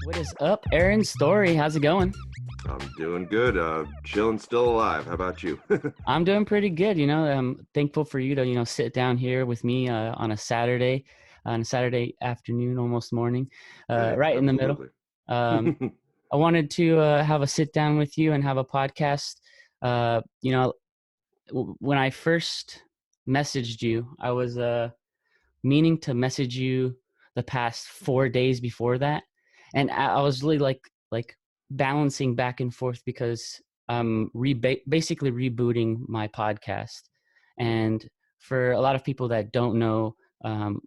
What is up, Aaron Story? How's it going? I'm doing good. Chilling, still alive. How about you? I'm doing pretty good. I'm thankful for you to, sit down here with me on a Saturday afternoon, almost morning, Hey, right in the middle. absolutely. I wanted to have a sit down with you and have a podcast. Uh, you know, when I first messaged you, I was meaning to message you the past 4 days before that, and I was really like balancing back and forth because I'm basically rebooting my podcast. And for a lot of people that don't know,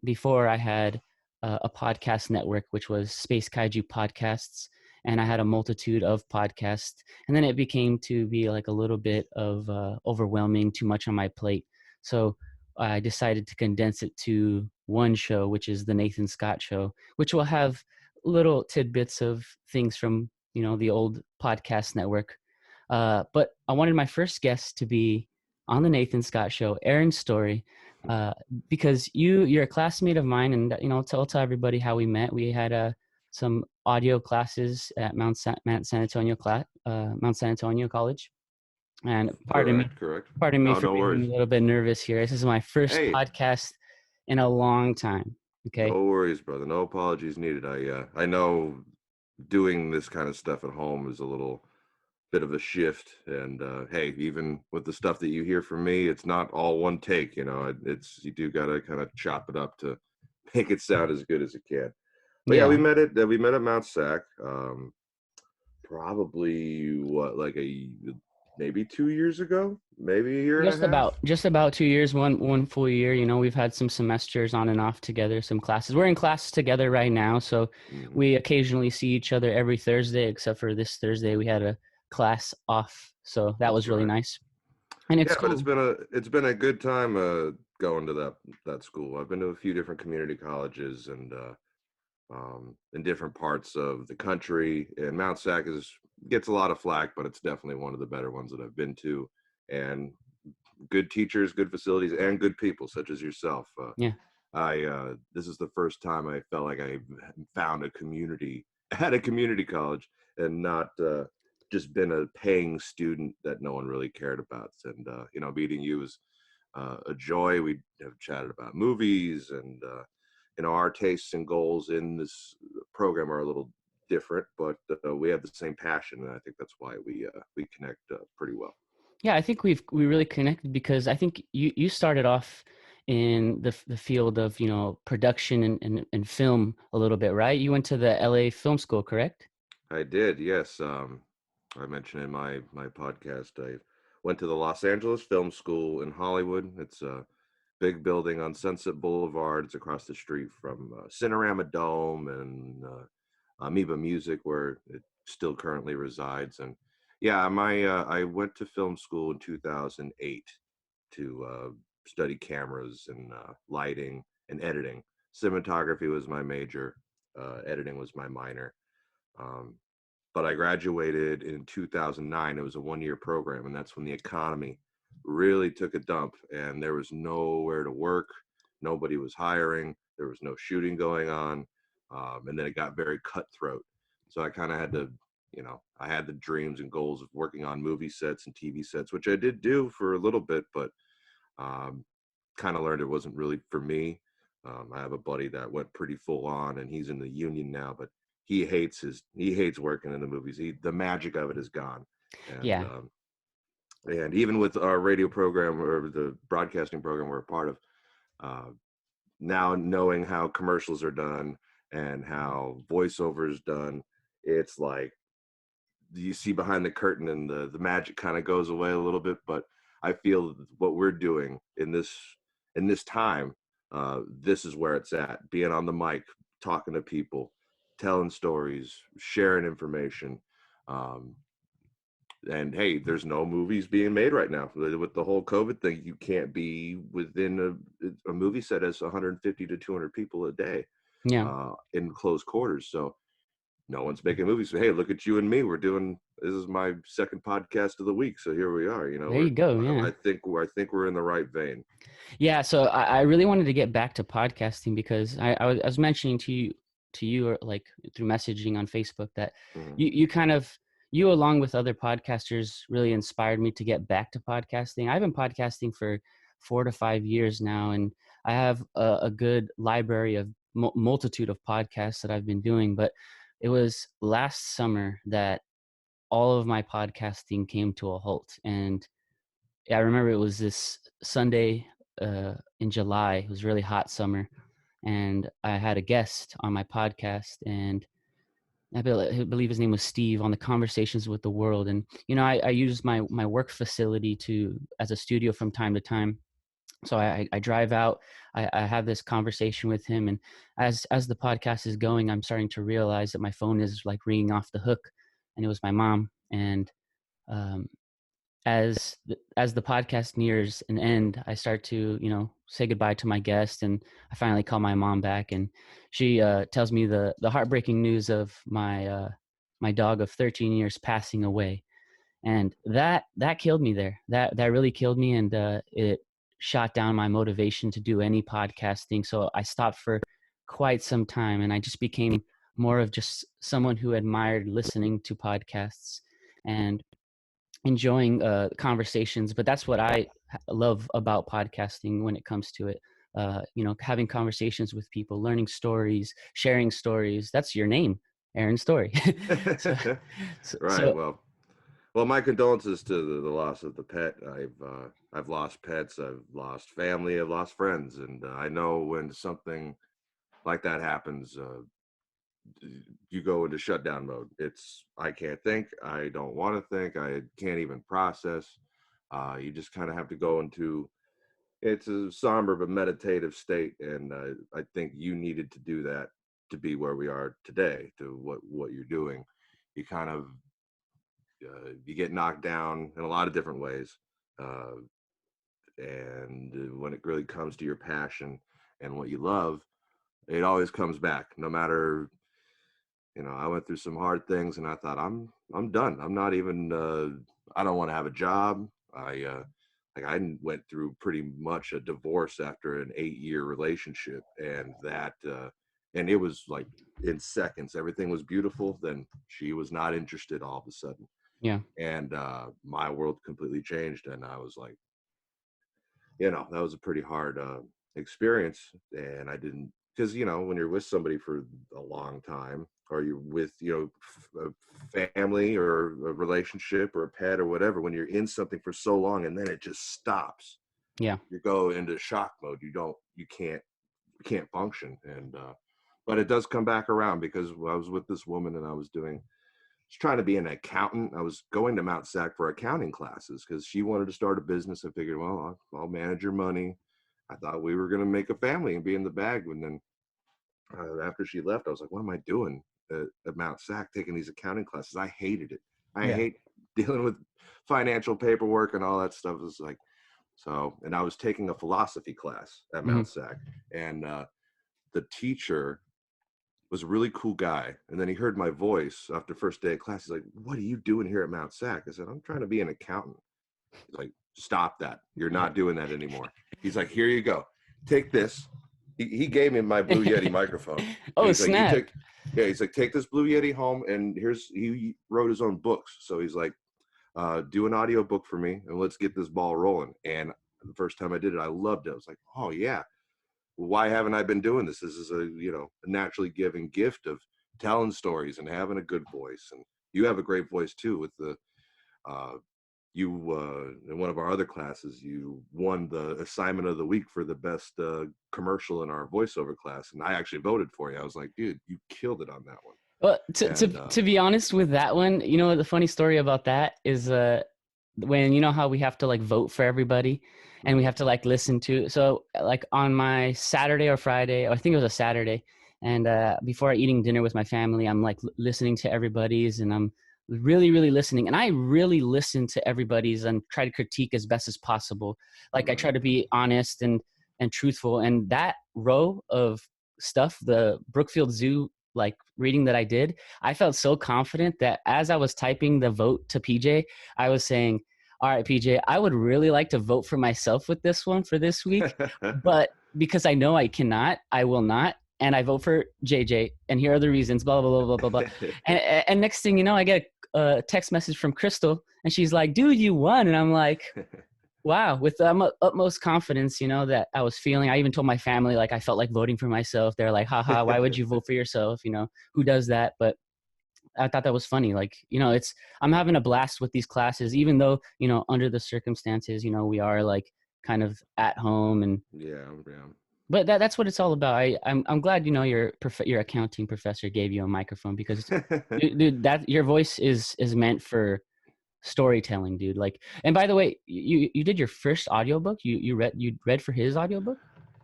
before I had a podcast network, which was Space Kaiju Podcasts, and I had a multitude of podcasts, and then it became to be like a little bit of overwhelming, too much on my plate. So I decided to condense it to one show, which is the Nathan Scott Show, which will have little tidbits of things from the old podcast network. But I wanted my first guest to be on the Nathan Scott Show, Aaron Story, uh, because you're a classmate of mine, and tell everybody how we met. We had some audio classes at Mount San Antonio Mount San Antonio College, and Correct. pardon me No, for no being worries. a little bit nervous here. This is my first Hey, podcast in a long time. Okay. no worries, brother. No apologies needed. I know doing this kind of stuff at home is a little bit of a shift, and hey, even with the stuff that you hear from me, it's not all one take. It's you do gotta kind of chop it up to make it sound as good as it can. But yeah, Yeah. we met at Mount Sac. Probably what, like maybe 2 years ago, maybe a year and a half. Just about 2 years, one full year. We've had some semesters on and off together, some classes. We're in classes together right now, so Mhm. we occasionally see each other every Thursday, except for this Thursday we had a class off, so that That's was really right. nice. And it's Yeah, but cool. it's been a good time going to that school. I've been to a few different community colleges and in different parts of the country. And Mount Sac gets a lot of flack, but it's definitely one of the better ones that I've been to. And good teachers, good facilities, and good people such as yourself. Yeah. I This is the first time I felt like I found a community at a community college and not just been a paying student that no one really cared about. And meeting you was a joy. We have chatted about movies, and our tastes and goals in this program are a little different, but we have the same passion, and I think that's why we connect pretty well. Yeah, I think we really connected because I think you started off in the field of production and film a little bit, right? You went to the LA Film School, correct? I did, yes. I mentioned in my podcast, I went to the Los Angeles Film School in Hollywood. It's a big building on Sunset Boulevard. It's across the street from Cinerama Dome and Amoeba Music, where it still currently resides. And yeah, I went to film school in 2008 to study cameras and lighting and editing. Cinematography was my major. Editing was my minor. Um, but I graduated in 2009. It was a 1 year program, and that's when the economy really took a dump, and there was nowhere to work. Nobody was hiring. There was no shooting going on, and then it got very cutthroat. So I kind of had to, I had the dreams and goals of working on movie sets and TV sets, which I did do for a little bit, but um, kind of learned it wasn't really for me. I have a buddy that went pretty full on, and he's in the union now, but he hates working in the movies. The magic of it is gone, and Yeah. and even with our radio program or the broadcasting program we're a part of, uh, now knowing how commercials are done and how voiceover is done, it's like you see behind the curtain and the magic kind of goes away a little bit. But I feel what we're doing in this time, this is where it's at, being on the mic, talking to people, telling stories, sharing information. um, and hey, there's no movies being made right now with the whole COVID thing. You can't be within a movie set as 150 to 200 people a day Yeah. in close quarters. So no one's making movies. So hey, look at you and me. This is my second podcast of the week. So here we are. There you go. Yeah. I think we're in the right vein. Yeah. So I really wanted to get back to podcasting because I was mentioning to you or like through messaging on Facebook that Mhm. you kind of, you along with other podcasters really inspired me to get back to podcasting. I've been podcasting for 4 to 5 years now, and I have a good library of multitude of podcasts that I've been doing. But it was last summer that all of my podcasting came to a halt. And I remember it was this Sunday in July. It was really hot summer, and I had a guest on my podcast, and I believe his name was Steve, on the Conversations with the World. And I use my work facility as a studio from time to time. So I drive out, I have this conversation with him, and as the podcast is going, I'm starting to realize that my phone is like ringing off the hook, and it was my mom. And um, as the podcast nears an end, I start to say goodbye to my guest, and I finally call my mom back, and she tells me the heartbreaking news of my dog of 13 years passing away. And that killed me there. That really killed me, and it shot down my motivation to do any podcasting. So I stopped for quite some time, and I just became more of just someone who admired listening to podcasts and enjoying conversations. But that's what I love about podcasting when it comes to it. Having conversations with people, learning stories, sharing stories. That's your name, Aaron Story. so, Right. so Well, my condolences to the loss of the pet. I've lost pets. I've lost family. I've lost friends, and I know when something like that happens, you go into shutdown mode. I can't think. I don't want to think. I can't even process. You just kind of have to go into, it's a somber but meditative state, and I think you needed to do that to be where we are today, to what you're doing. You kind of you get knocked down in a lot of different ways, uh, and when it really comes to your passion and what you love, it always comes back. No matter, I went through some hard things, and I thought I'm done. I'm not even. I don't want to have a job. I went through pretty much a divorce after an 8-year relationship, and and it was like in seconds. Everything was beautiful. Then she was not interested all of a sudden, yeah. and my world completely changed. And I was like, that was a pretty hard experience. And I didn't, because when you're with somebody for a long time, or you're with a family or a relationship or a pet or whatever, when you're in something for so long and then it just stops, Yeah. you go into shock mode. You can't function. And but it does come back around, because I was with this woman, and I was trying to be an accountant. I was going to Mount Sac for accounting classes because she wanted to start a business. I figured, well, I'll manage her money. I thought we were going to make a family and be in the bag. And then after she left, I was like, what am I doing at Mount Sac taking these accounting classes? I hated it. I Yeah. hate dealing with financial paperwork and all that stuff. It was like, and I was taking a philosophy class at Hmm. Mount Sac, and the teacher was a really cool guy. And then he heard my voice after first day of class. He's like, what are you doing here at Mount Sac? I said, I'm trying to be an accountant. He's like, stop that. You're not doing that anymore. He's like, here you go. Take this. He gave me my Blue Yeti microphone. And Oh, he's like, snap. he's like, take this Blue Yeti home. And he wrote his own books. So he's like, do an audio book for me, and let's get this ball rolling. And the first time I did it, I loved it. I was like, oh yeah, why haven't I been doing this? This is a naturally given gift of telling stories and having a good voice. And you have a great voice too. With the in one of our other classes, you won the assignment of the week for the best commercial in our voiceover class, and I actually voted for you. I was like, dude, you killed it on that one. Well, And to be honest with that one, the funny story about that is when how we have to like vote for everybody, and we mhm. have to like listen to. So like on my Saturday or Friday, or I think it was a Saturday, and before eating dinner with my family, I'm like listening to everybody's, and I'm really really listening, and I really listen to everybody's and try to critique as best as possible. Like I Right. try to be honest and truthful, and that row of stuff, the Brookfield Zoo like reading that I did, I felt so confident that as I was typing the vote to PJ, I was saying, all right, PJ, I would really like to vote for myself with this one for this week, but because I know I cannot, I will not. And I vote for JJ, and here are the reasons, blah, blah, blah, blah, blah, blah. And next thing you know, I get a text message from Crystal, and she's like, dude, you won. And I'm like, wow, with the utmost confidence, you know, that I was feeling. I even told my family, like, I felt like voting for myself. They're like, haha, why would you vote for yourself? You know, who does that? But I thought that was funny. Like, you know, I'm having a blast with these classes, even though, you know, under the circumstances, you know, we are like kind of at home and, Yeah, yeah. but that's what it's all about. I'm glad, you know, your accounting professor gave you a microphone because dude, that your voice is meant for storytelling, dude. Like, and by the way, you did your first audiobook. You read for his audiobook.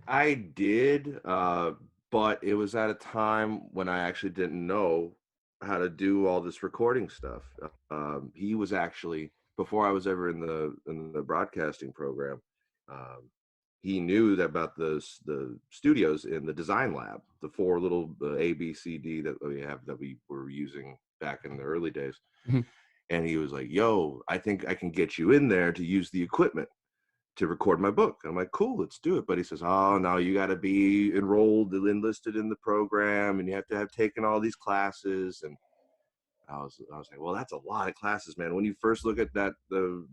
I did, but it was at a time when I actually didn't know how to do all this recording stuff. He was actually before I was ever in the broadcasting program. Um, he knew that about the studios in the design lab, the four little A, B, C, D that we were using back in the early days. Mhm. And he was like, "Yo, I think I can get you in there to use the equipment to record my book." I'm like, "Cool, let's do it." But he says, "Oh, no, you got to be enlisted in the program, and you have to have taken all these classes." And I was like, "Well, that's a lot of classes, man." When you first look at that, the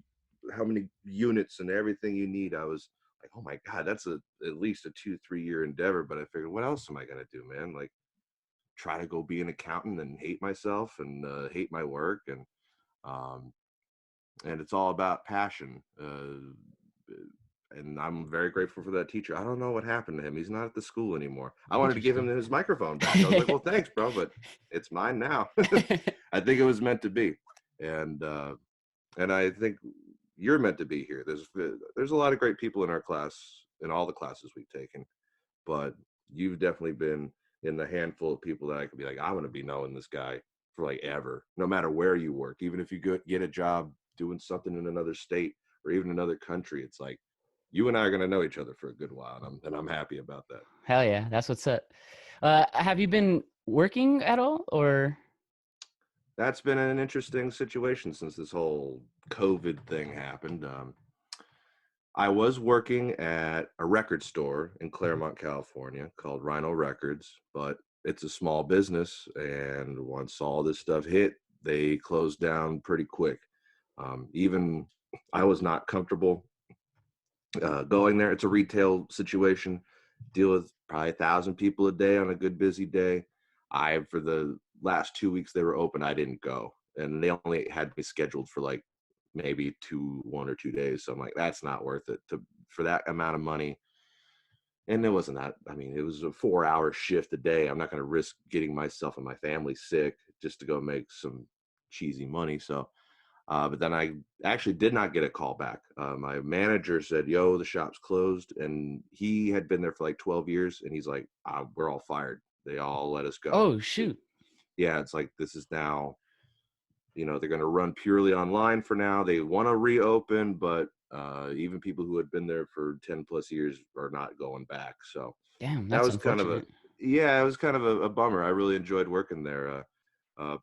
how many units and everything you need, I was like, "Oh my God, that's at least a 2-3 year endeavor." But I figured, what else am I gonna do, man? Like, try to go be an accountant and hate myself and hate my work um, and it's all about passion. And I'm very grateful for that teacher. I don't know what happened to him. He's not at the school anymore. I wanted to give him Interesting. his microphone back. I was like, "Well, thanks, bro, but it's mine now." I think it was meant to be, and uh, and I think you're meant to be here. There's a lot of great people in our class, in all the classes we've taken, but you've definitely been in the handful of people that I could be like, "I'm going to be knowing this guy for like ever, no matter where you work, even if you get a job doing something in another state or even another country." It's like you and I are going to know each other for a good while, and I'm happy about that. Hell yeah, that's what's up. Have you been working at all, or? That's been an interesting situation since this whole COVID thing happened. I was working at a record store in Claremont, California called Rhino Records, but it's a small business. And once all this stuff hit, they closed down pretty quick. Even I was not comfortable going there. It's a retail situation, deal with probably 1,000 people a day on a good busy day. For the last 2 weeks they were open, I didn't go. And they only had me scheduled for like maybe 1 or 2 days. So I'm like, that's not worth it for that amount of money. And it wasn't that, I mean, it was a 4 hour shift a day. I'm not going to risk getting myself and my family sick just to go make some cheesy money. So, but then I actually did not get a call back. My manager said, "Yo, the shop's closed." And he had been there for like 12 years. And he's like, "We're all fired. They all let us go." Oh shoot. Yeah, it's like, this is now, they're going to run purely online for now. They want to reopen, but even people who had been there for 10 plus years are not going back. So Damn, that that's was kind of unfortunate. yeah, it was kind of a bummer. I really enjoyed working there.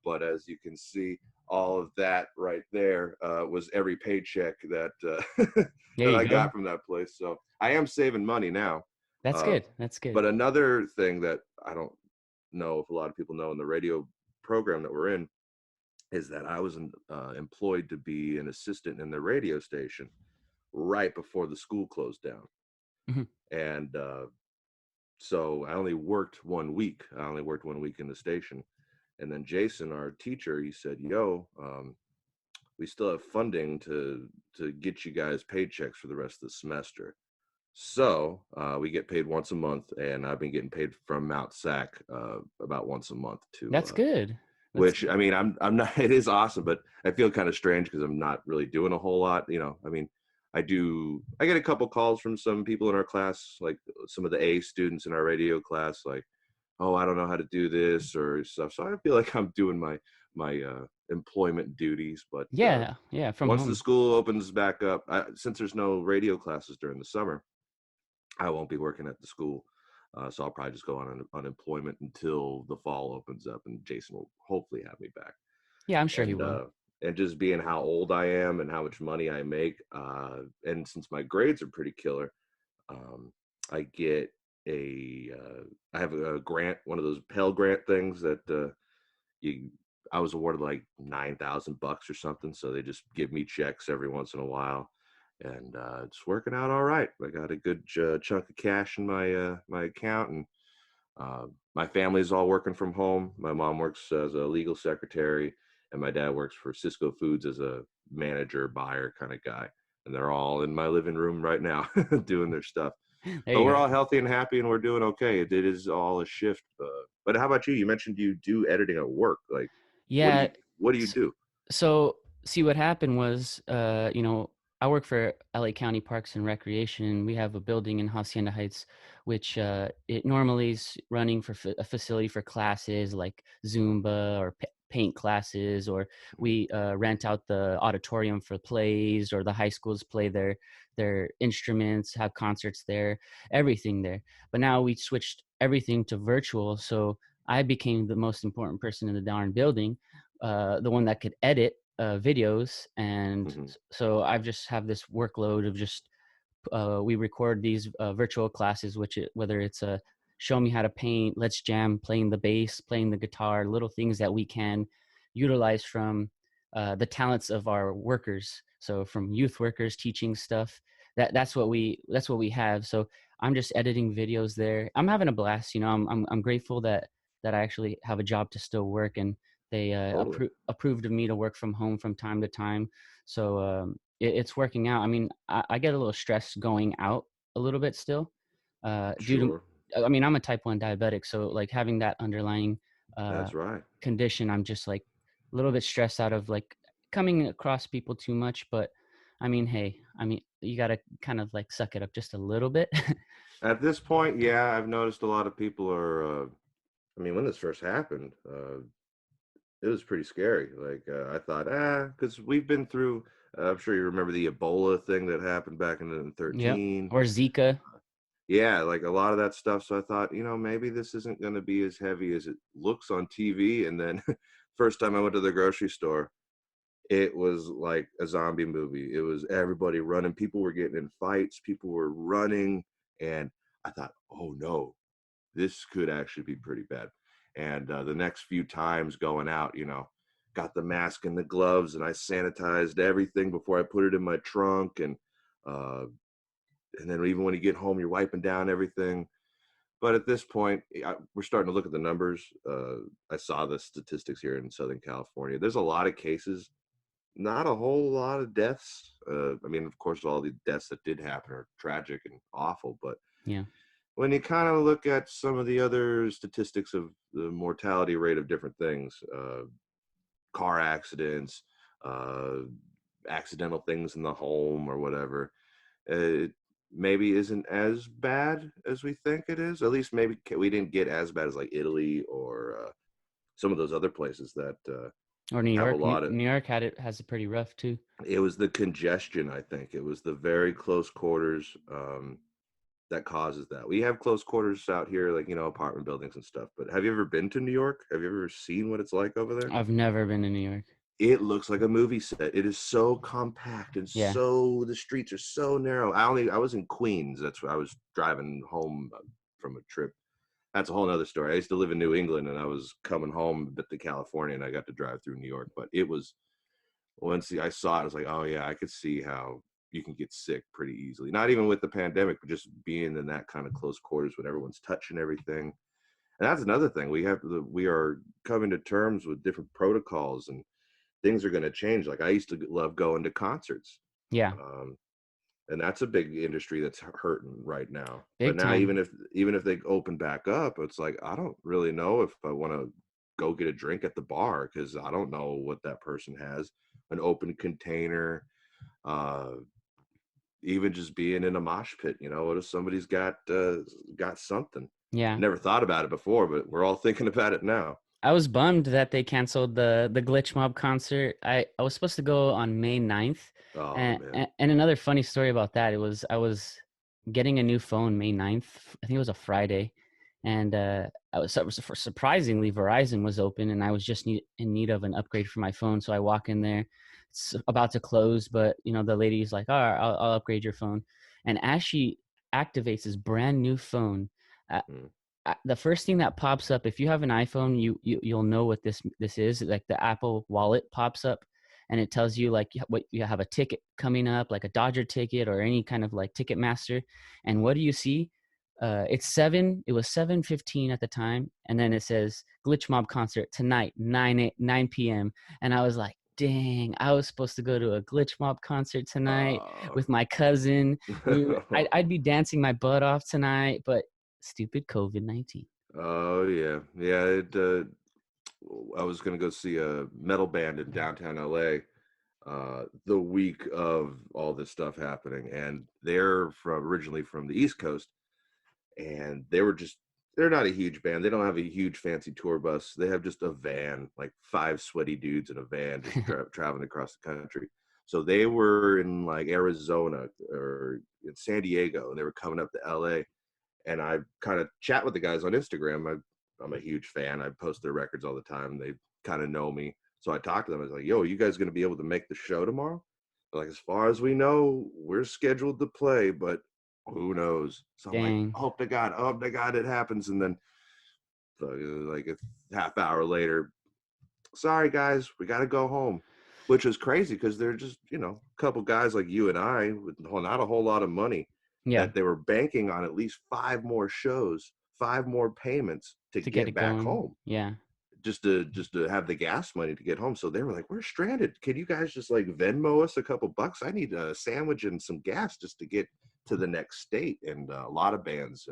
But as you can see, all of that right there was every paycheck that There that you I go. got from that place. So I am saving money now. That's Uh, good. That's good. but another thing that I don't know if a lot of people know in the radio program that we're in is that I was employed to be an assistant in the radio station right before the school closed down. Mhm. And so I only worked 1 week. I only worked 1 week in the station. And then Jason, our teacher, he said, "Yo, we still have funding to get you guys paychecks for the rest of the semester." So we get paid once a month, and I've been getting paid from Mount Sac about once a month to That's good. That's which, I mean, I'm not. It is awesome, but I feel kind of strange because I'm not really doing a whole lot. I mean, I get a couple calls from some people in our class, like some of the A students in our radio class, like, "Oh, I don't know how to do this," or stuff. So I feel like I'm doing my employment duties. But yeah, yeah, from once the home. school opens back up, since there's no radio classes during the summer, I won't be working at the school. So I'll probably just go on unemployment until the fall opens up, and Jason will hopefully have me back. Yeah, I'm sure he And will. just being how old I am and how much money I make, and since my grades are pretty killer, um, I get I have a grant, one of those Pell Grant things that you I was awarded like $9,000 or something, so they just give me checks every once in a while, and it's working out all right. I got a good chunk of cash in my account, and my family's all working from home. My mom works as a legal secretary, and my dad works for Cisco Foods as a manager, buyer kind of guy. And they're all in my living room right now doing their stuff. There But you we're go. all healthy and happy, and we're doing okay. It is all a shift. But how about you? You mentioned you do editing at work. Like, what do Yeah. you what do you do? So see what happened was, I work for LA County Parks and Recreation. We have a building in Hacienda Heights, which it normally is running for a facility for classes like Zumba or paint classes, or Mhm. we rent out the auditorium for plays, or the high schools play their instruments, have concerts there, everything there. But now we switched everything to virtual, so I became the most important person in the darn building, the one that could edit videos. And Mhm. so I've just have this workload of just we record these virtual classes, whether it's a show me how to paint, let's jam, playing the bass, playing the guitar, little things that we can utilize from the talents of our workers. So from youth workers teaching stuff, that's what we have. So I'm just editing videos there. I'm having a blast. I'm grateful that I actually have a job to still work, and they Totally. approved of me to work from home from time to time. So it's working out. I mean, I get a little stressed going out a little bit still, due to, Sure. I mean, I'm a type 1 diabetic, so like having that underlying uh, That's right. condition, I'm just like a little bit stressed out of like coming across people too much. But I mean, hey, I mean, you gotta kind of like suck it up just a little bit. At this point, yeah, I've noticed a lot of people are. I mean, when this first happened, it was pretty scary. Like, I thought, because we've been through. I'm sure you remember the Ebola thing that happened back in Yep. 13. Or Zika. Yeah, like a lot of that stuff. So I thought, maybe this isn't going to be as heavy as it looks on TV. And then, first time I went to the grocery store, it was like a zombie movie. It was everybody running. People were getting in fights. People were running, and I thought, oh no, this could actually be pretty bad. And the next few times going out, got the mask and the gloves, and I sanitized everything before I put it in my trunk. Uh, and then even when you get home, you're wiping down everything. But at this point, we're starting to look at the numbers. I saw the statistics here in Southern California. There's a lot of cases, not a whole lot of deaths. I mean, of course, all the deaths that did happen are tragic and awful, but Yeah. when you kind of look at some of the other statistics of the mortality rate of different things, car accidents, uh, accidental things in the home or whatever, it maybe isn't as bad as we think it is. At least maybe we didn't get as bad as like Italy or some of those other places that Or New have a York. lot of. New York has it pretty rough too. It was the congestion, I think. It was the very close quarters. That causes that. We have close quarters out here, like, apartment buildings and stuff. But have you ever been to New York? Have you ever seen what it's like over there? I've never been to New York. It looks like a movie set. It is so compact and Yeah. the streets are so narrow. I was in Queens. That's where I was driving home from a trip. That's a whole nother story. I used to live in New England, and I was coming home to California, and I got to drive through New York. But it was, once I saw it, I was like, oh yeah, I could see how you can get sick pretty easily. Not even with the pandemic, but just being in that kind of close quarters when everyone's touching everything. And that's another thing. We are coming to terms with different protocols, and things are going to change. Like, I used to love going to concerts. Yeah. Um, and that's a big industry that's hurting right now. But Big now, time. even if they open back up, it's like, I don't really know if I want to go get a drink at the bar, because I don't know what that person has. An open container, uh, even just being in a mosh pit. What if somebody's got something? Yeah. Never thought about it before, but we're all thinking about it now. I was bummed that they canceled the Glitch Mob concert. I was supposed to go on May 9th. Oh And, man. and another funny story about that, I was getting a new phone May 9th. I think it was a Friday. and surprisingly, Verizon was open, and I was just in need of an upgrade for my phone. So I walk in there, it's about to close, but the lady's like, "All right, I'll upgrade your phone." And as she activates this brand new phone, uh, Mm. the first thing that pops up, if you have an iPhone, you'll know what this is. Like the Apple Wallet pops up, and it tells you like what you have a ticket coming up, like a Dodger ticket or any kind of like Ticketmaster. And what do you see? It was 7:15 at the time, and then it says Glitch Mob concert tonight, 9 p.m. And I was like, dang, I was supposed to go to a Glitch Mob concert tonight Uh, with my cousin. I'd be dancing my butt off tonight, but stupid COVID-19. oh yeah, yeah. I was gonna go see a metal band in downtown LA the week of all this stuff happening, and they're originally from the East Coast, and they're not a huge band. They don't have a huge fancy tour bus. They have just a van, like 5 sweaty dudes in a van, just traveling across the country. So they were in like Arizona or in San Diego, and they were coming up to LA. And I kind of chat with the guys on Instagram. I'm a huge fan. I post their records all the time. They kind of know me. So I talked to them. I was like, yo, you guys going to be able to make the show tomorrow? They're like, as far as we know, we're scheduled to play, but who knows? So I'm like, Dang, hope to God it happens. And then like a half hour later, sorry guys, we got to go home, which is crazy because they're just, a couple guys like you and I with not a whole lot of money yeah, that they were banking on at least 5 more shows, 5 more payments to to get it get back going. home, Yeah, just to have the gas money to get home. So they were like, we're stranded. Can you guys just like Venmo us a couple bucks? I need a sandwich and some gas just to get to the next state. And a lot of bands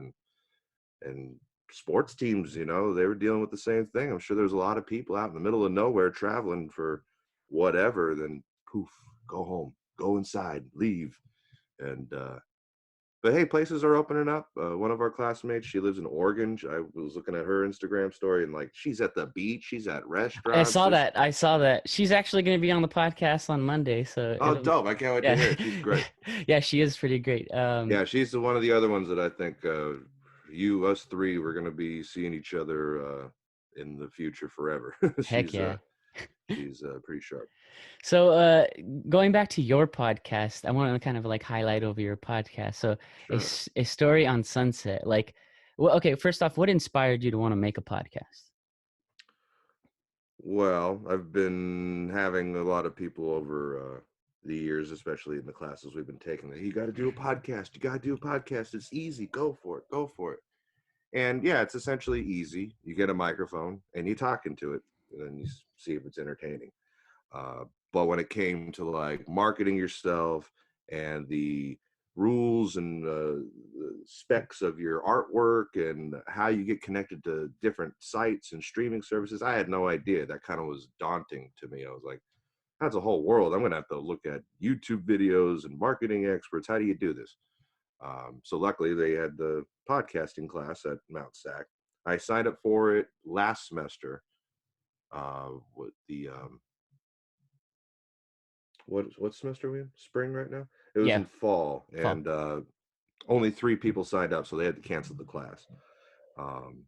and sports teams, they were dealing with the same thing. I'm sure there's a lot of people out in the middle of nowhere traveling for whatever, then poof, go home, go inside, leave. And but hey, places are opening up. One of our classmates, she lives in Oregon. I was looking at her Instagram story, and like she's at the beach, she's at I restaurants. saw There's that. I saw that. She's actually going to be on the podcast on Monday, so oh, it'll be, dope! I can't wait to yeah, hear it. She's great. yeah. She is pretty great. Yeah, she's one of the other ones that I think us three, we're gonna be seeing each other in the future forever. Heck yeah. She's pretty sharp. So, going back to your podcast, I want to kind of like highlight over your podcast. So, Sure. a story on Sunset. Like, well, okay. First off, what inspired you to want to make a podcast? Well, I've been having a lot of people over the years, especially in the classes we've been taking. That you got to do a podcast. You got to do a podcast. It's easy. Go for it. Go for it. And yeah, it's essentially easy. You get a microphone and you talk into it, and then you see if it's entertaining. Uh, but when it came to like marketing yourself and the rules and the specs of your artwork and how you get connected to different sites and streaming services, I had no idea. That kind of was daunting to me. I was like, that's a whole world. I'm going to have to look at YouTube videos and marketing experts. How do you do this? So luckily they had the podcasting class at Mount Sac. I signed up for it last semester. With the what semester are we in? Spring right now? It was Yeah, in fall, fall and only 3 people signed up, so they had to cancel the class. Um,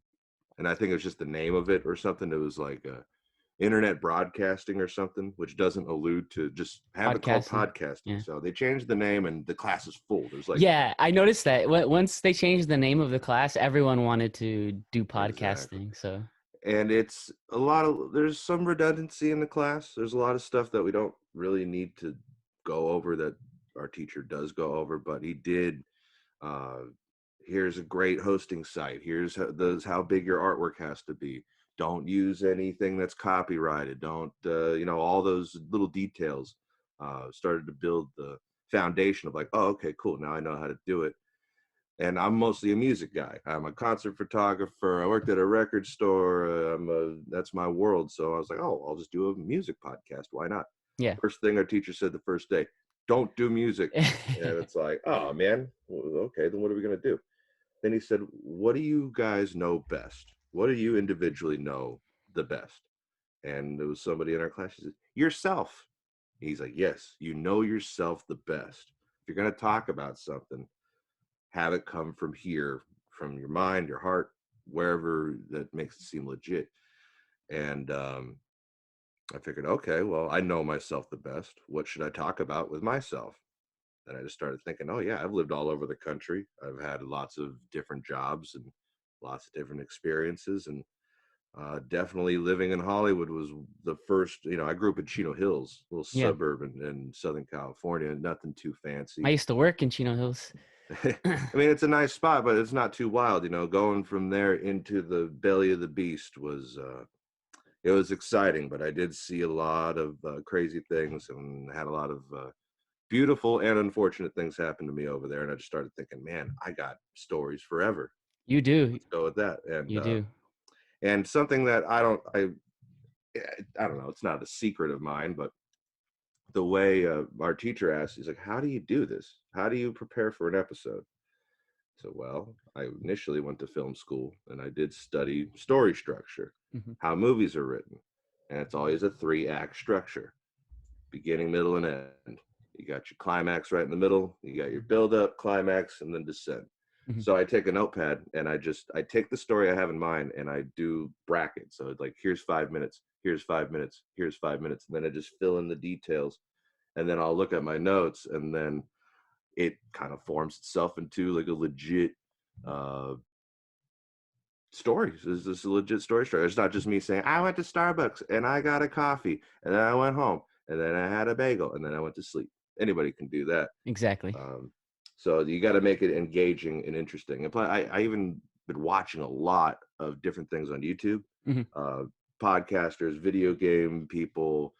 and I think it was just the name of it or something. It was like internet broadcasting or something, which doesn't allude to just have it called podcasting. podcasting. Yeah. So they changed the name, and the class is full. There's like Yeah, I noticed that once they changed the name of the class, everyone wanted to do exactly. podcasting. So, And it's a lot of there's some redundancy in the class. There's a lot of stuff that we don't really need to go over that our teacher does go over, but he did. Uh, Here's a great hosting site. How big your artwork has to be. Don't use anything that's copyrighted. Don't all those little details. Started to build the foundation of like, oh, okay, cool. Now I know how to do it. And I'm mostly a music guy. I'm a concert photographer. I worked at a record store. That's my world. So I was like, oh, I'll just do a music podcast. Why not? yeah. First thing our teacher said the first day, don't do music. And it's like, oh man, well, okay, then what are we gonna do? Then he said, what do you guys know best? What do you individually know the best? And there was somebody in our class. She said, yourself. He's like, yes, you know yourself the best. If you're gonna talk about something, have it come from here, from your mind, your heart. wherever that makes it seem legit. And I figured, okay, well, I know myself the best. What should I talk about with myself? And I just started thinking, oh yeah, I've lived all over the country. I've had lots of different jobs and lots of different experiences, and definitely living in Hollywood was the first. I grew up in Chino Hills, a little Yeah. suburb in Southern California, nothing too I fancy. used to work in Chino Hills. I mean, it's a nice spot, but it's not too wild. Going from there into the belly of the beast was it was exciting, but I did see a lot of crazy things and had a lot of beautiful and unfortunate things happen to me over there. And I just started thinking, man, I got stories forever. You do. Let's go with that. You do. And something that I don't know, it's not a secret of mine, but the way our teacher asked, he's like, how do you do this? How do you prepare for an episode? So, well, I initially went to film school and I did study story structure, Hmm. how movies are written. And it's always a 3-act structure: beginning, middle, and end. You got your climax right in the middle, you got your build up, climax, and then descent. Hmm. So I take a notepad and I take the story I have in mind and I do brackets. So it's like, here's 5 minutes, here's 5 minutes, here's 5 minutes. And then I just fill in the details. And then I'll look at my notes, and then it kind of forms itself into like a legit uh story. This is a legit story. It's not just me saying, I went to Starbucks and I got a coffee and then I went home and then I had a bagel and then I went to sleep. Anybody can do that. Exactly. Um, so you got to make it engaging and interesting. And I even been watching a lot of different things on YouTube, Hmm. uh, podcasters, video game people,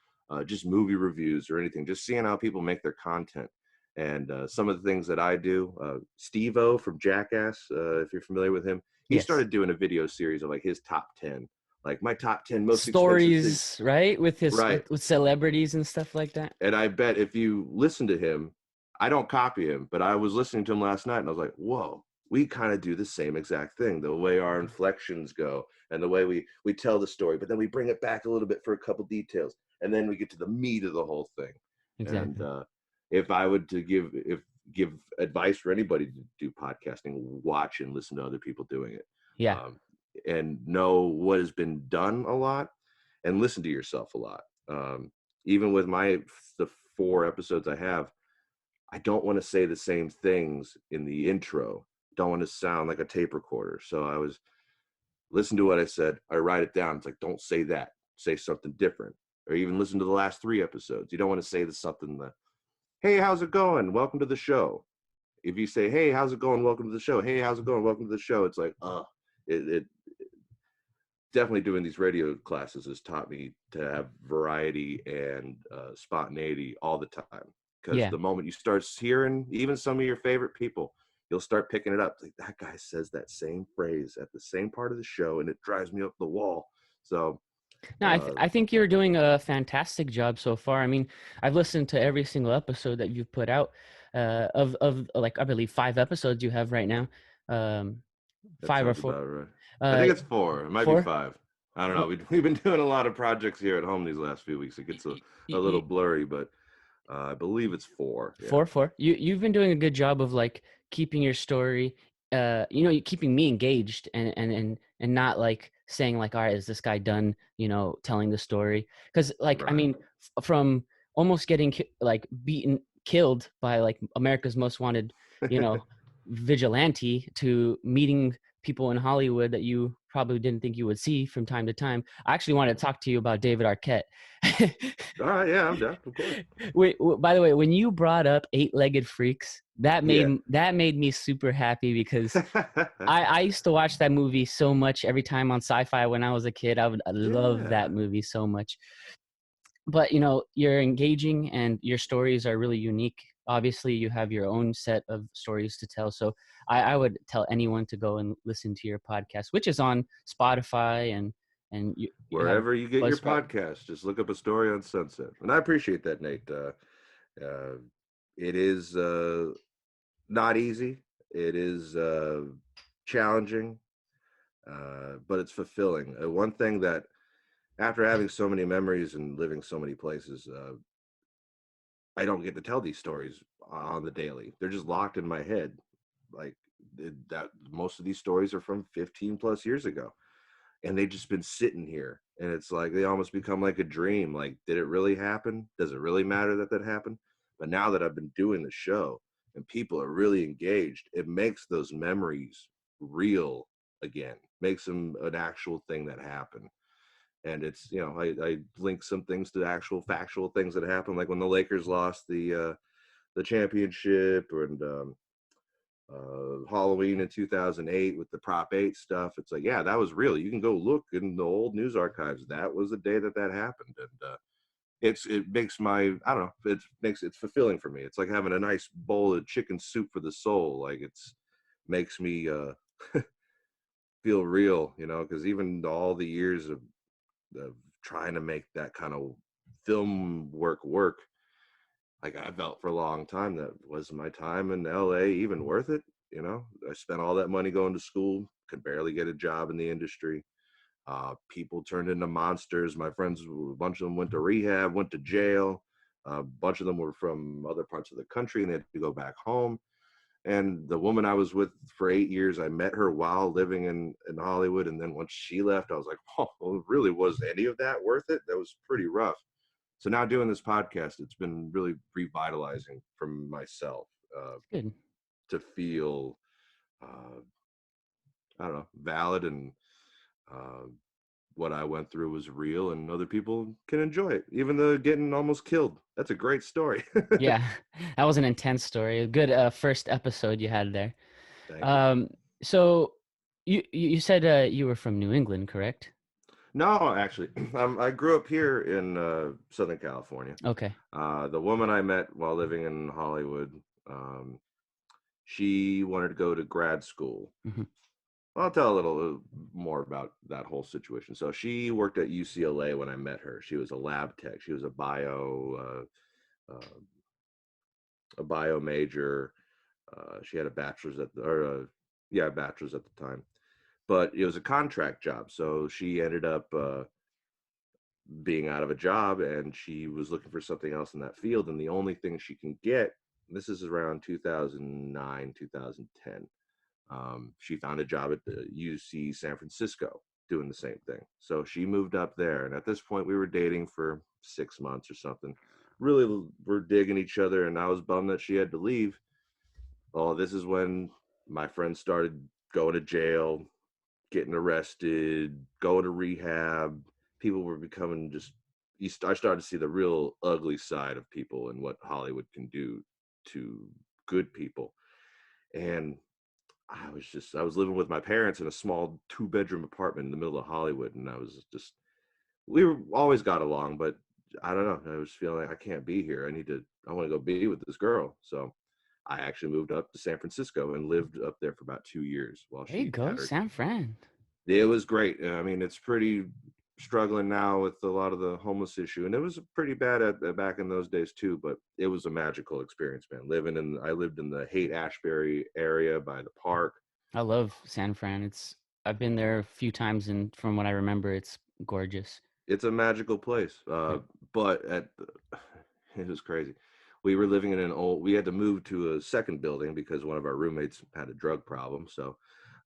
just movie reviews or anything, just seeing how people make their content. And some of the things that I do, Steve-O from Jackass, if you're familiar with him, he Yes. started doing a video series of like his top 10, like my top 10 most expensive things. Stories, right? With his Right. with celebrities and stuff like that. And I bet if you listen to him, I don't copy him, but I was listening to him last night and I was like, whoa, we kind of do the same exact thing. The way our inflections go and the way we tell the story, but then we bring it back a little bit for a couple details. And then we get to the meat of the whole thing. And Exactly. if I would to give advice for anybody to do podcasting, watch and listen to other people doing it. Yeah. Um, and know what has been done a lot and listen to yourself a lot. Even with the 4 episodes I have, I don't want to say the same things in the intro. Don't want to sound like a tape recorder. So I was listen to what I said. I write it down. It's like, don't say that. Say something different. Or even listen to the last 3 episodes. You don't want to say something that, hey, how's it going? Welcome to the show. If you say, hey, how's it going? Welcome to the show. Hey, how's it going? Welcome to the show. It's like, it definitely doing these radio classes has taught me to have variety and spontaneity all the time. Because Yeah. the moment you start hearing even some of your favorite people, you'll start picking it up. It's like, that guy says that same phrase at the same part of the show, and it drives me up the wall. So, No, I think you're doing a fantastic job so far. I mean, I've listened to every single episode that you've put out. Of like I believe 5 episodes you have right now. Um, that 5 or 4. sounds about right. I Uh, think it's 4. It might be 4. 5. I don't know. Well, We've been doing a lot of projects here at home these last few weeks. It gets a little blurry, but I believe it's 4. Yeah. 4. You've been doing a good job of like keeping your story, keeping me engaged and not like saying like, all right, is this guy done, telling the story? Because like, I Right. mean, from almost getting like killed by like America's Most Wanted, you know, vigilante to meeting people in Hollywood that you probably didn't think you would see from time to time. I actually wanted to talk to you about David Arquette. All right. Yeah, I'm down. Of course. Wait, by the way, when you brought up Eight-Legged Freaks, Yeah. that made me super happy because I used to watch that movie so much every time on Sci-Fi when I was a kid. I love that Yeah. movie so much. But you're engaging and your stories are really unique. Obviously, you have your own set of stories to tell. So I would tell anyone to go and listen to your podcast, which is on Spotify and you have Wherever you get your Buzzsprout. podcast, just look up A Story on Sunset. And I appreciate that, Nate. It is not easy. It is challenging, but it's fulfilling. One thing that, after having so many memories and living so many places, I don't get to tell these stories on the daily. They're just locked in my head. Like, that most of these stories are from 15 plus years ago, and they've just been sitting here, and it's like they almost become like a dream. Like, did it really happen? Does it really matter that that happened? But now that I've been doing the show and people are really engaged, it makes those memories real again, makes them an actual thing that happened. And it's, you know, I link some things to actual factual things that happened, like when the Lakers lost the championship, and Halloween in 2008 with the Prop 8 stuff. It's like, yeah, that was real. You can go look in the old news archives. That was the day that that happened. And it makes my, I don't know, it's fulfilling for me. It's like having a nice bowl of chicken soup for the soul. Like, it's makes me feel real, you know, because even all the years of trying to make that kind of film work, like, I felt for a long time that was my time in LA even worth it? You know, I spent all that money going to school, could barely get a job in the industry. People turned into monsters. My friends, a bunch of them went to rehab, went to jail. A bunch of them were from other parts of the country and they had to go back home. And the woman I was with for 8 years, I met her while living in Hollywood. And then once she left, I was like, oh, well, really, was any of that worth it? That was pretty rough. So now doing this podcast, it's been really revitalizing for myself, Good. to feel, uh, I don't know, valid, and uh, what I went through was real, and other people can enjoy it, even though getting almost killed. That's a great story. Yeah, that was an intense story. A good first episode you had there. Thank you. Um, so you said you were from New England, correct? No, actually, I grew up here in Southern California. Okay. The woman I met while living in Hollywood, um, she wanted to go to grad school. Hmm. I'll tell a little more about that whole situation. So she worked at UCLA when I met her. She was a lab tech. She was a bio major. She had a bachelor's at the, or yeah, bachelor's at the time. But it was a contract job, so she ended up being out of a job, and she was looking for something else in that field. And the only thing she can get, this is around 2009, 2010. She found a job at the UC San Francisco doing the same thing. So she moved up there. And at this point, we were dating for 6 months or something. Really, we're digging each other. And I was bummed that she had to leave. Oh, this is when my friends started going to jail, getting arrested, going to rehab. People were becoming just, I started to see the real ugly side of people and what Hollywood can do to good people. And I was living with my parents in a small 2-bedroom apartment in the middle of Hollywood, and we were always got along, but I don't know. I was feeling like I can't be here. I want to go be with this girl. So I actually moved up to San Francisco and lived up there for about 2 years while There you she go, had her. San Fran. It was great. I mean, it's pretty struggling now with a lot of the homeless issue, and it was pretty bad back in those days too. But it was a magical experience, man. I lived in the Haight Ashbury area by the park. I love San Fran. I've been there a few times, and from what I remember, it's gorgeous. It's a magical place. Yeah. But it was crazy. We had to move to a second building because one of our roommates had a drug problem. So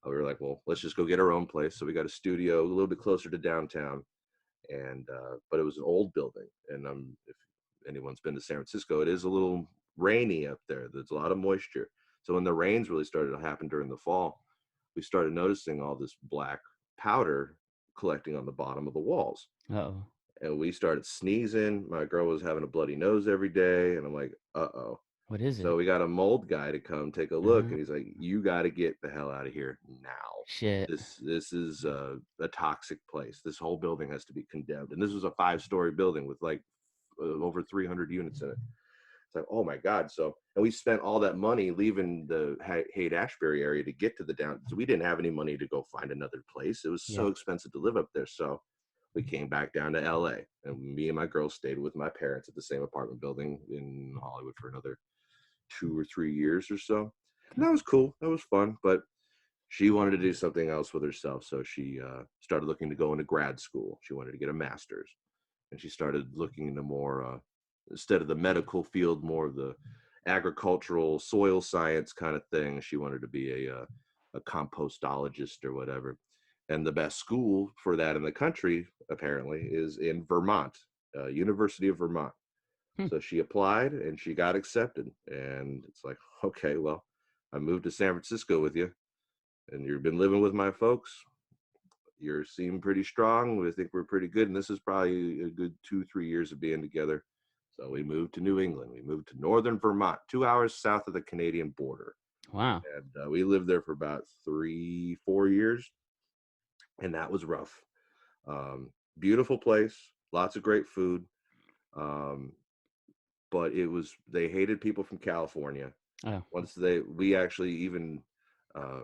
we were like, well, let's just go get our own place. So we got a studio a little bit closer to downtown. And but it was an old building. And if anyone's been to San Francisco, it is a little rainy up there. There's a lot of moisture. So when the rains really started to happen during the fall, we started noticing all this black powder collecting on the bottom of the walls. Uh-oh. And we started sneezing. My girl was having a bloody nose every day, and I'm like, uh-oh. What is So it? we got a mold guy to come take a look, Uh, and he's like, you got to get the hell out of here now. shit. This is a toxic place. This whole building has to be condemned. And this was a 5-story building with like over 300 units in it. It's like, oh my God. So, and we spent all that money leaving the Haight Ashbury area to get to the down. So we didn't have any money to go find another place. It was Yeah. so expensive to live up there. So we came back down to LA, and me and my girl stayed with my parents at the same apartment building in Hollywood for another 2 or 3 years or so. And that was cool. That was fun. But she wanted to do something else with herself. So she started looking to go into grad school. She wanted to get a master's, and she started looking into more, instead of the medical field, more of the agricultural soil science kind of thing. She wanted to be a compostologist or whatever. And the best school for that in the country, apparently, is in Vermont, University of Vermont. Hmm. So she applied and she got accepted. And it's like, okay, well, I moved to San Francisco with you, and you've been living with my folks. You seem pretty strong. We think we're pretty good. And this is probably a good 2, 3 years of being together. So we moved to New England. We moved to northern Vermont, 2 hours south of the Canadian border. Wow. And we lived there for about 3, 4 years. And that was rough. Beautiful place, lots of great food. Um, but they hated people from California. Oh. We actually even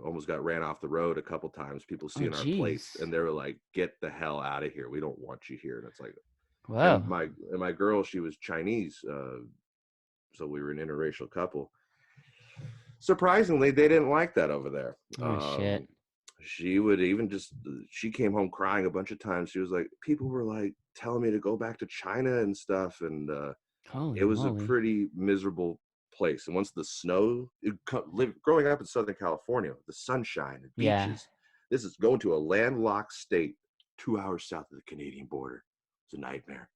almost got ran off the road a couple times. People Oh, seeing our place, geez. and they were like, "Get the hell out of here! We don't want you here." And it's like, and Wow. my girl, she was Chinese, so we were an interracial couple. Surprisingly, they didn't like that over there. Oh, shit. She would even she came home crying a bunch of times. She was like, people were like telling me to go back to China and stuff, and Holy it was a moly. pretty miserable place. And once the snow, growing up in Southern California, the sunshine and Yeah. beaches, this is going to a landlocked state 2 hours south of the Canadian border. It's a nightmare.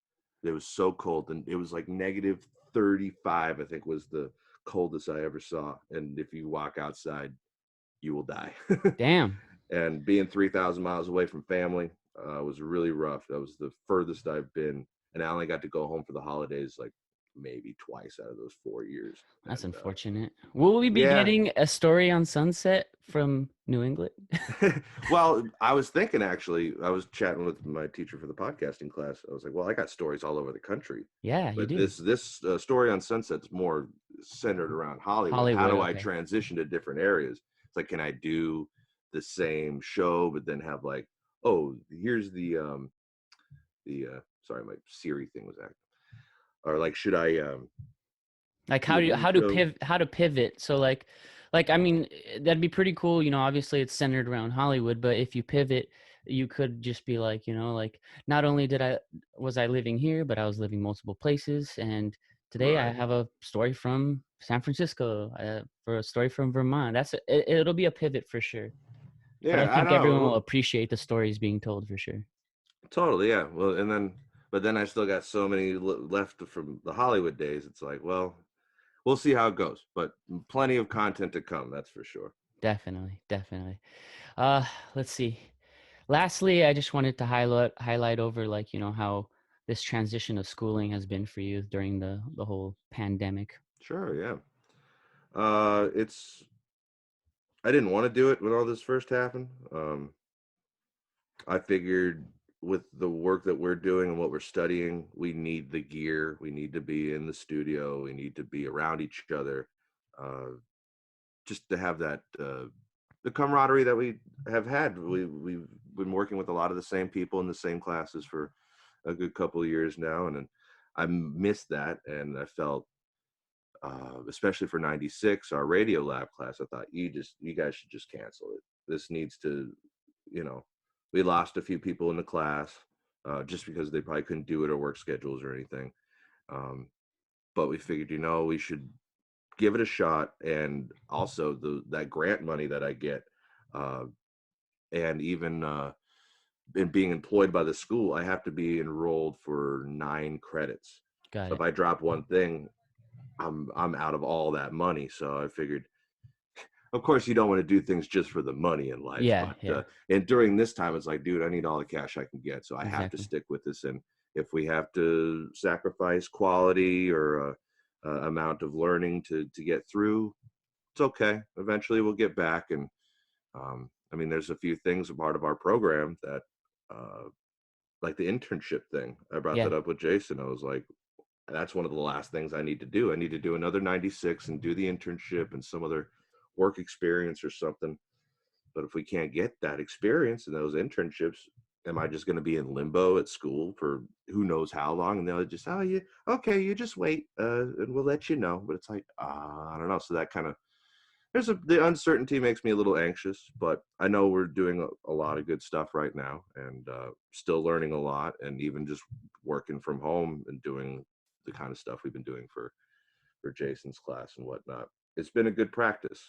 It was so cold, and it was like negative 35, I think, was the coldest I ever saw. And if you walk outside, you will die. Damn. And being 3,000 miles away from family was really rough. That was the furthest I've been. And I only got to go home for the holidays like maybe twice out of those 4 years. That's And unfortunate. Will we be yeah, getting a story on Sunset from New England? well, I was thinking actually, I was chatting with my teacher for the podcasting class. I was like, well, I got stories all over the country, Yeah, you but do. this story on Sunset's more centered around Hollywood. How Hollywood. do I Okay. transition to different areas? It's like, can I do the same show, but then have like, oh, here's the sorry, my Siri thing was acting. Or like, should I Like do a news show? how to pivot. So like I mean that'd be pretty cool, obviously it's centered around Hollywood, but if you pivot, you could just be like, like not only was I living here, but I was living multiple places, and today I Right. have a story from San Francisco, for a story from Vermont. It'll be a pivot for sure. But I Yeah, I think everyone will know. appreciate the stories being told for sure. Totally, yeah. Well, but then I still got so many left from the Hollywood days. It's like, well, we'll see how it goes, but plenty of content to come, that's for sure. Definitely, definitely. Uh, let's see. Lastly, I just wanted to highlight over, like, how this transition of schooling has been for you during the whole pandemic. Sure, yeah. It's I didn't want to do it when all this first happened. I figured with the work that we're doing and what we're studying, we need the gear. We need to be in the studio. We need to be around each other, uh, just to have that the camaraderie that we have had. We've been working with a lot of the same people in the same classes for a good couple of years now, and I missed that, and I felt. Especially for 96, our radio lab class, I thought you guys should just cancel it. This needs to, you know, we lost a few people in the class just because they probably couldn't do it or work schedules or anything. Um, but we figured, we should give it a shot. And also that grant money that I get, uh, and even in being employed by the school, I have to be enrolled for 9 credits. Got So if it. I drop one thing, I'm out of all that money. So I figured, of course, you don't want to do things just for the money in life, Yeah, but yeah, and during this time, it's like, dude, I need all the cash I can get, so I have to exactly. stick with this. And if we have to sacrifice quality or amount of learning to get through, it's okay. Eventually, we'll get back. And I mean, there's a few things a part of our program that, uh, like the internship thing. I brought Yeah, that up with Jason. I was like, that's one of the last things I need to do. I need to do another 96 and do the internship and some other work experience or something. But if we can't get that experience and those internships, am I just going to be in limbo at school for who knows how long? And they'll just, oh, you okay, you just wait, and we'll let you know. But it's like, I don't know. So that kind of the uncertainty makes me a little anxious, but I know we're doing a lot of good stuff right now, and still learning a lot, and even just working from home and doing the kind of stuff we've been doing for for Jason's class and whatnot. It's been a good practice.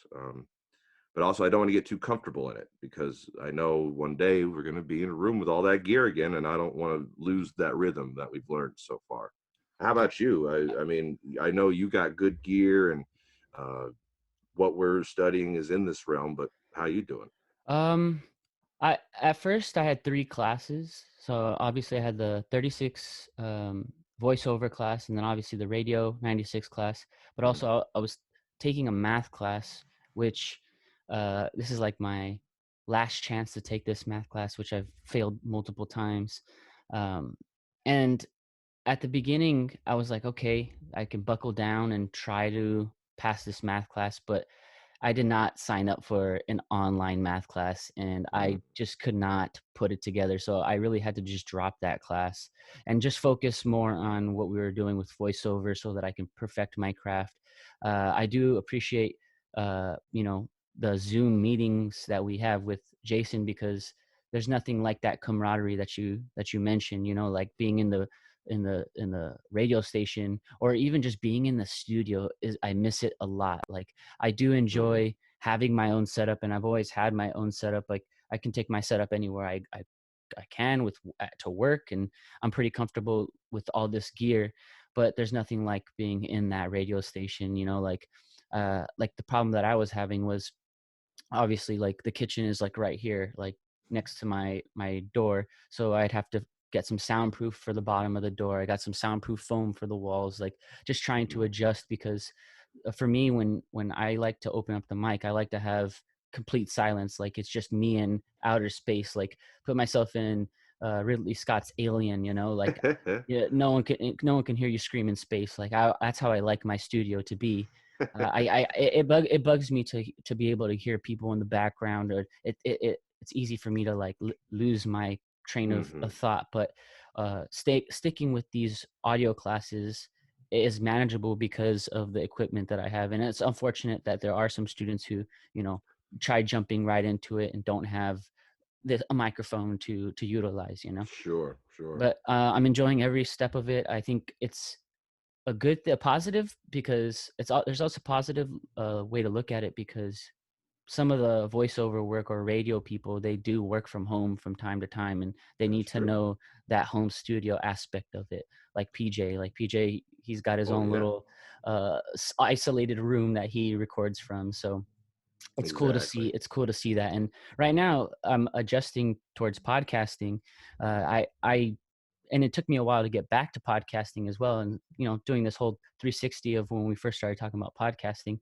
But also, I don't want to get too comfortable in it because I know one day we're going to be in a room with all that gear again, and I don't want to lose that rhythm that we've learned so far. How about you? I mean, I know you got good gear, and uh, what we're studying is in this realm, but how you doing? Um, I at first I had 3 classes. So obviously I had the 36 voiceover class, and then obviously the radio 96 class. But Mhm. also I was taking a math class, which this is like my last chance to take this math class, which I've failed multiple times. Um, and at the beginning, I was like, okay, I can buckle down and try to pass this math class, but I did not sign up for an online math class, and Mhm. I just could not put it together. So I really had to just drop that class and just focus more on what we were doing with voiceover so that I can perfect my craft. I do appreciate, the Zoom meetings that we have with Jason, because there's nothing like that camaraderie that you mentioned. Like being in the radio station, or even just being in the studio, is I miss it a lot. Like I do Mhm. enjoy having my own setup, and I've always had my own setup. Like I can take my setup anywhere I can with to work, and I'm pretty comfortable with all this gear. But there's nothing like being in that radio station. Like the problem that I was having was, obviously, like the kitchen is like right here, like next to my door, so I'd have to get some soundproof for the bottom of the door. I got some soundproof foam for the walls, like just trying to Mhm. adjust, because for me, when I like to open up the mic, I like to have complete silence, like it's just me in outer space, like put myself in Ridley Scott's Alien, like yeah, no one can hear you scream in space. Like that's how I like my studio to be. It bugs me to be able to hear people in the background, or it's easy for me to like lose my train of Mhm. thought. But sticking with these audio classes is manageable because of the equipment that I have. And it's unfortunate that there are some students who, you know, try jumping right into it and don't have a microphone to utilize. Sure, sure. But I'm enjoying every step of it. I think it's a positive, because there's also a positive way to look at it, because some of the voiceover work or radio people, they do work from home from time to time, and they That's need to true. know that home studio aspect of it. Like PJ, he's got his Oh own yeah, little isolated room that he records from. So exactly. it's cool to see that. And right now I'm adjusting towards podcasting. I and it took me a while to get back to podcasting as well, and doing this whole 360 of when we first started talking about podcasting.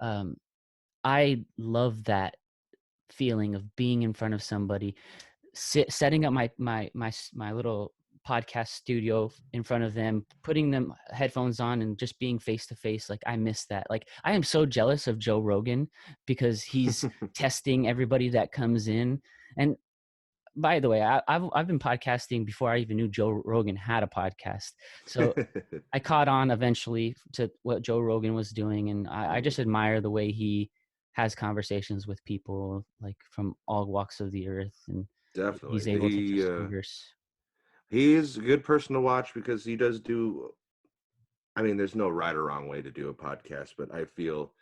um, I love that feeling of being in front of somebody, setting up my little podcast studio in front of them, putting them headphones on, and just being face to face. Like I miss that. Like I am so jealous of Joe Rogan, because he's testing everybody that comes in. And by the way, I've been podcasting before I even knew Joe Rogan had a podcast. So I caught on eventually to what Joe Rogan was doing, and I Mhm. just admire the way he has conversations with people like from all walks of the earth, and he's Definitely. able to just converse. He is a good person to watch because he does do, I mean, there's no right or wrong way to do a podcast, but I feel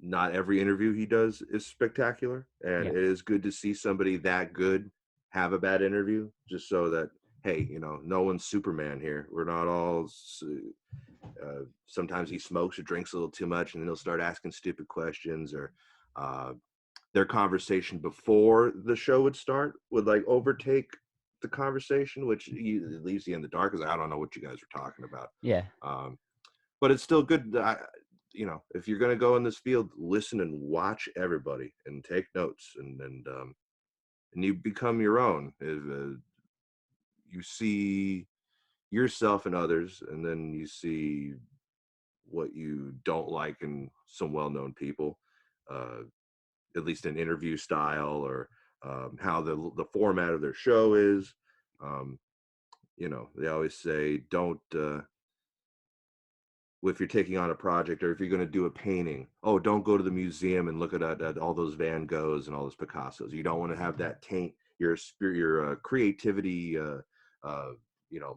not every interview he does is spectacular, and Yeah, it is good to see somebody that good have a bad interview, just so that, hey, no one's Superman here. We're not all. Sometimes he smokes or drinks a little too much, and then he'll start asking stupid questions, or uh, their conversation before the show would start would like overtake the conversation, which it leaves you in the dark because I don't know what you guys are talking about. yeah, Um, but it's still good. If you're going to go in this field, listen and watch everybody and take notes, and you become your own. If, you see yourself in others, and then you see what you don't like in some well-known people, uh, at least in interview style, or how the format of their show is. Um, they always say, don't. If you're taking on a project, or if you're going to do a painting, oh, don't go to the museum and look at all those Van Goghs and all those Picassos. You don't want to have that taint your spirit, your creativity,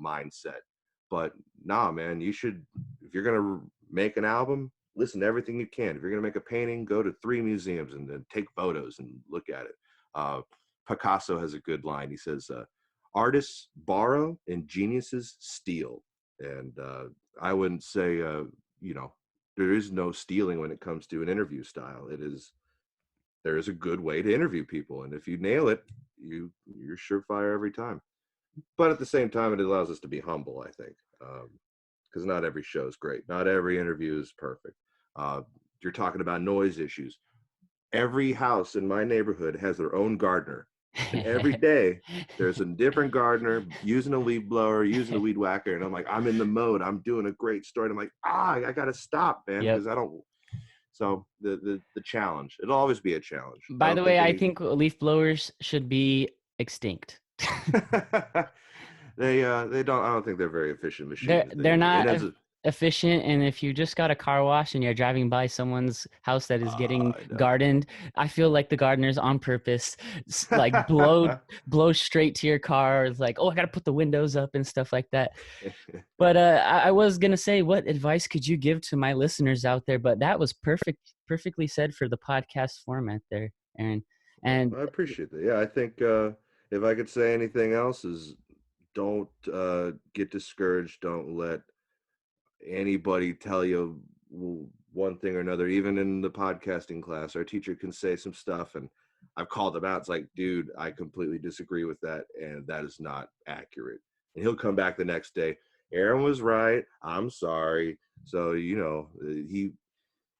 mindset. But nah, man, you should, if you're going to make an album, listen to everything you can. If you're going to make a painting, go to 3 museums and then take photos and look at it. Picasso has a good line. He says, artists borrow and geniuses steal. And I wouldn't say, there is no stealing when it comes to an interview style. There is a good way to interview people. And if you nail it, you're surefire every time. But at the same time, it allows us to be humble, I think, because not every show is great. Not every interview is perfect. You're talking about noise issues. Every house in my neighborhood has their own gardener. And every day there's a different gardener using a leaf blower, using a weed whacker. And I'm like, I'm in the mode. I'm doing a great story. And I'm like, I got to stop, man, Yep. because I don't. So the challenge, it'll always be a challenge. I By don't the think way, I any. think leaf blowers should be extinct. They don't. I don't think they're very efficient machines. They're It not ends. efficient, and if you just got a car wash and you're driving by someone's house that is getting I know. gardened, I feel like the gardeners on purpose like blow straight to your car. It's like, oh, I gotta put the windows up and stuff like that. But I was gonna say, what advice could you give to my listeners out there? But that was perfectly said for the podcast format there, Aaron. Well, And I appreciate that. Yeah, I think if I could say anything else is don't get discouraged. Don't let anybody tell you one thing or another. Even in the podcasting class, our teacher can say some stuff, and I've called him out. It's like, dude, I completely disagree with that, and that is not accurate. And he'll come back the next day. Aaron was right. I'm sorry. So he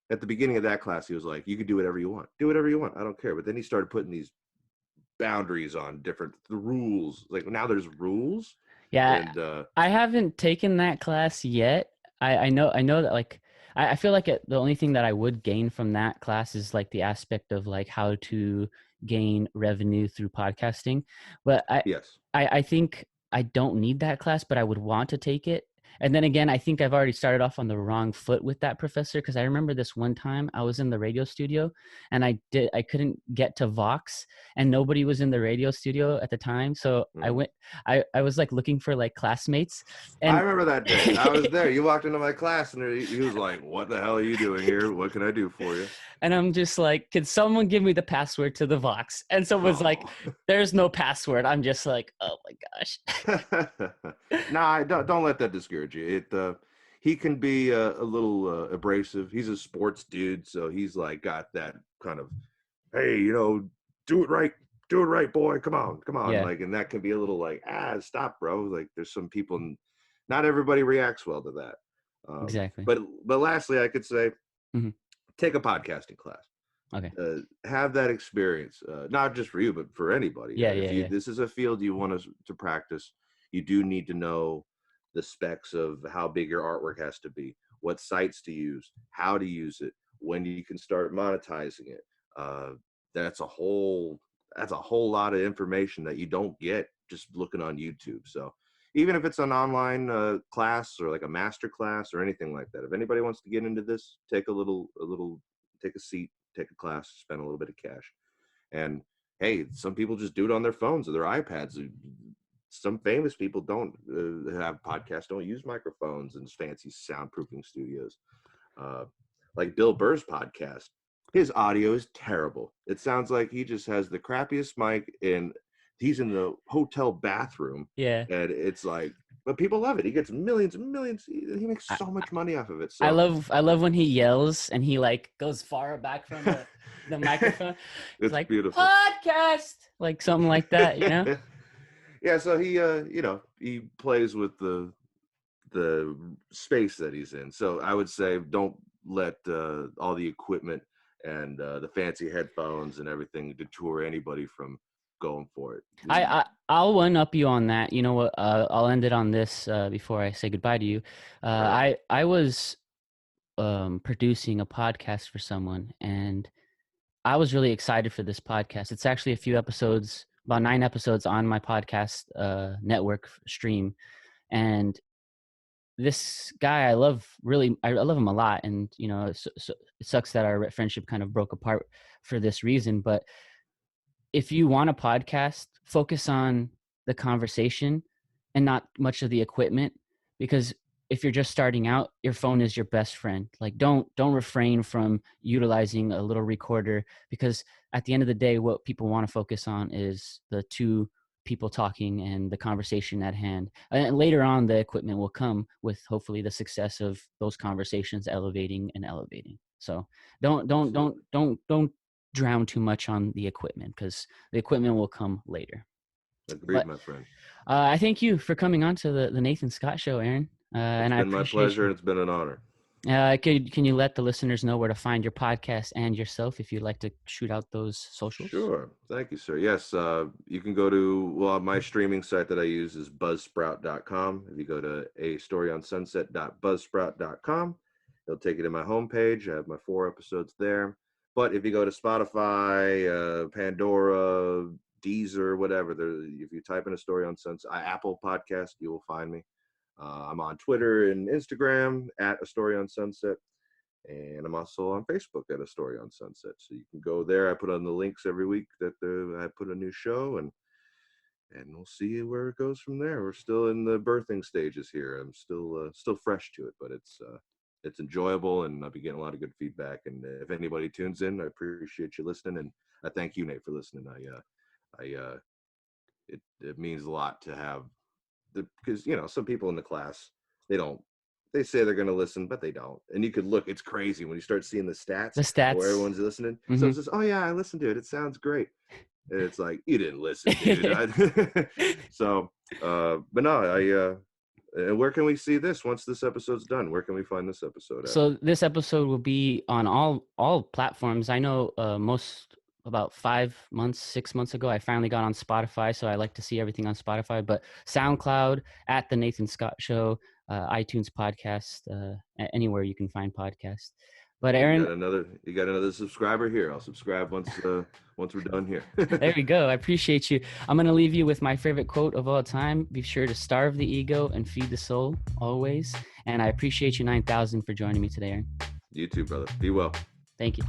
at the beginning of that class, he was like, you can do whatever you want. Do whatever you want. I don't care. But then he started putting these boundaries on the rules. Like now there's rules. yeah, And I haven't taken that class yet. I know that like I feel like the only thing that I would gain from that class is like the aspect of like how to gain revenue through podcasting. But yes. I think I don't need that class, but I would want to take it. And then again, I think I've already started off on the wrong foot with that professor, because I remember this one time I was in the radio studio and I couldn't get to Vox and nobody was in the radio studio at the time. So I Mhm. went I was like looking for like classmates I and remember that day. I was there. You walked into my class and he was like, what the hell are you doing here? What can I do for you? and I'm just like, could someone give me the password to the Vox? And someone's like, Oh. there's no password. I'm just like, oh my gosh. Nah, don't let that discourage you. He can be a little abrasive. He's a sports dude, so he's like got that kind of, hey, do it right, boy. Come on, Yeah, like, and that can be a little like, stop, bro. Like, there's some people, not everybody reacts well to that. exactly. But lastly, I could say, Hmm. take a podcasting class. Okay. Have that experience, not just for you, but for anybody. Yeah, If yeah, you yeah. this is a field you want to practice, you do need to know the specs of how big your artwork has to be, what sites to use, how to use it, when you can start monetizing it. Uh, that's a whole lot of information that you don't get just looking on YouTube. So even if it's an online class or like a master class or anything like that, if anybody wants to get into this, take a seat, take a class, spend a little bit of cash. And hey, some people just do it on their phones or their iPads. Some famous people don't have podcasts, don't use microphones and fancy soundproofing studios. Uh, like Bill Burr's podcast, his audio is terrible. It sounds like he just has the crappiest mic and he's in the hotel bathroom. Yeah. And it's like, but people love it. He gets millions and millions. He makes I, so much money off of it. I So love I love when he yells and he like goes far back from the microphone. He's it's like, beautiful. podcast, like something like that, you know? Yeah, so he plays with the space that he's in. So I would say don't let all the equipment and the fancy headphones and everything detour anybody from going for it. I'll one up you on that. You know what? I'll end it on this before I say goodbye to you. All right. I was producing a podcast for someone, and I was really excited for this podcast. It's actually a few episodes, about 9 episodes on my podcast network stream, and this guy I love I love him a lot, and so it sucks that our friendship kind of broke apart for this reason. But if you want a podcast, focus on the conversation and not much of the equipment, because if you're just starting out, your phone is your best friend. Like don't refrain from utilizing a little recorder, because at the end of the day, what people want to focus on is the two people talking and the conversation at hand. And later on, the equipment will come with hopefully the success of those conversations elevating and elevating. So Absolutely. don't drown too much on the equipment, because the equipment will come later. Agreed, But my friend. I thank you for coming on to the Nathan Scott Show, Aaron, It's and I been my appreciate pleasure, you. and it's been an honor. Can you let the listeners know where to find your podcast and yourself, if you'd like to shoot out those socials? Sure. Thank you, sir. Yes, you can go to, well, my streaming site that I use is buzzsprout.com. If you go to a storyonsunset.buzzsprout.com, it'll take you to my homepage. I have my 4 episodes there. But if you go to Spotify, Pandora, Deezer, whatever, if you type in A Story on Sunset, Apple Podcast, you will find me. I'm on Twitter and Instagram at A Story on Sunset. And I'm also on Facebook at A Story on Sunset. So you can go there. I put on the links every week that I put a new show, and we'll see where it goes from there. We're still in the birthing stages here. I'm still fresh to it, but it's enjoyable, and I'll be getting a lot of good feedback. And if anybody tunes in, I appreciate you listening, and I thank you, Nate, for listening. It means a lot to have because some people in the class, they don't, they say they're going to listen, but they don't. And you could look, it's crazy when you start seeing the stats The where stats. everyone's listening. So Mm-hmm. it's just, oh yeah, I listened to it, it sounds great. And it's like, you didn't listen, dude. So but no, where can we see this once this episode's done? Where can we find this episode at? So this episode will be on all platforms. I know about 5 months, 6 months ago, I finally got on Spotify. So I like to see everything on Spotify, but SoundCloud, at the Nathan Scott Show, iTunes podcast, anywhere you can find podcasts. But Well, Aaron, you got another subscriber here. I'll subscribe once we're done here. there we go. I appreciate you. I'm going to leave you with my favorite quote of all time. Be sure to starve the ego and feed the soul always. And I appreciate you 9,000 for joining me today, Aaron. You too, brother. Be well. Thank you.